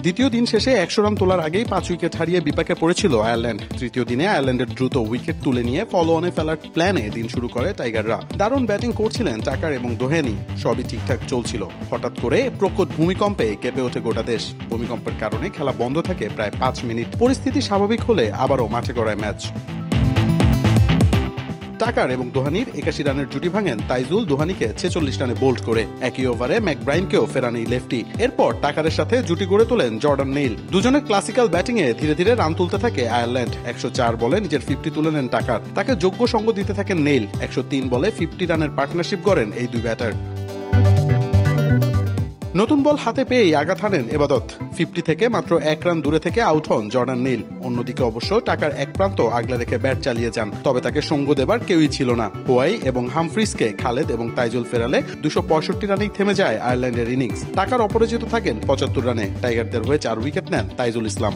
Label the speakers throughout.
Speaker 1: দ্বিতীয় দিন শেষে 100 রান তোলার আগেই 5 উইকেট হারিয়ে বিপাকে পড়েছিল আয়ারল্যান্ড। তৃতীয় দিনে আয়ারল্যান্ডের দ্রুত উইকেট তুলে নিয়ে ফলো অনে ফেলার প্ল্যানে দিন শুরু করে টাইগাররা। দারুণ ব্যাটিং করছিলেন টাকার এবং দোহেনি, সবই ঠিকঠাক চলছিল। হঠাৎ করে প্রকট ভূমিকম্পে কেঁপে ওঠে গোটা দেশ। ভূমিকম্পের কারণে খেলা বন্ধ থাকে প্রায় 5 মিনিট। পরিস্থিতি স্বাভাবিক হলে আবারও মাঠে গড়ায় ম্যাচ। টাকার এবং দোহানির 81 রানের জুটি ভাঙেন তাইজুল দোহানিকে 46 রানে বোল্ড করে। একই ওভারে ম্যাকব্রাইনকেও ফেরান এই লেফটি। এরপর টাকারের সাথে জুটি গড়ে তোলেন জর্ডান নেইল। দুজনের ক্লাসিক্যাল ব্যাটিংয়ে ধীরে ধীরে রান তুলতে থাকে আয়ারল্যান্ড। 104 বলে নিজের 50 তুলে নেন টাকার। তাকে যোগ্য সঙ্গ দিতে থাকেন নেইল। 103 বলে 50 রানের পার্টনারশিপ গড়েন এই দুই ব্যাটার। নতুন বল হাতে পেয়েই আঘাত হানেন এবাদত। 50 থেকে মাত্র 1 রান দূরে থেকে আউট হন জর্ডান নেইল। অন্যদিকে অবশ্য টাকার এক প্রান্ত আগলে রেখে ব্যাট চালিয়ে যান, তবে তাকে সঙ্গ দেবার কেউই ছিল না। হোয়াই এবং হামফ্রিজকে খালেদ এবং তাইজুল ফেরালে 265 রানেই থেমে যায় আয়ারল্যান্ডের ইনিংস। টাকার অপরাজিত থাকেন 75 রানে। টাইগারদের হয়ে 4 উইকেট নেন তাইজুল ইসলাম।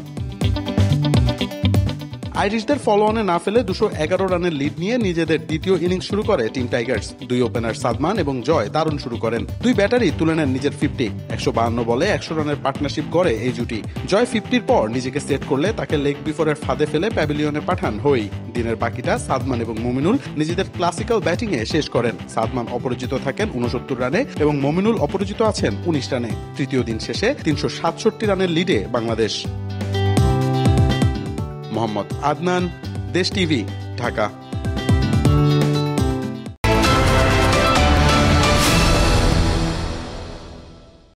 Speaker 1: আইরিশদের ফলো অনে না ফেলে 211 রানের লিড নিয়ে নিজেদের দ্বিতীয় ইনিংস শুরু করে টিম টাইগার্স। দুই ওপেনার সাদমান এবং জয় দারুণ শুরু করেন। দুই ব্যাটারই তুলে নেন নিজের 50। 152 বলে 100 রানের পার্টনারশিপ গড়ে এই জুটি। জয় 50-র পর নিজেকে সেট করলে তাকে লেগ বিফোরের ফাঁদে ফেলে প্যাভিলিয়নে পাঠান হোই। দিনের বাকিটা সাদমান এবং মমিনুল নিজেদের ক্লাসিক্যাল ব্যাটিংয়ে শেষ করেন। সাদমান অপরাজিত থাকেন 69 রানে এবং মমিনুল অপরাজিত আছেন 19 রানে। তৃতীয় দিন শেষে 367 রানের লিডে বাংলাদেশ। মোহাম্মদ আদনান, দেশ টিভি, ঢাকা।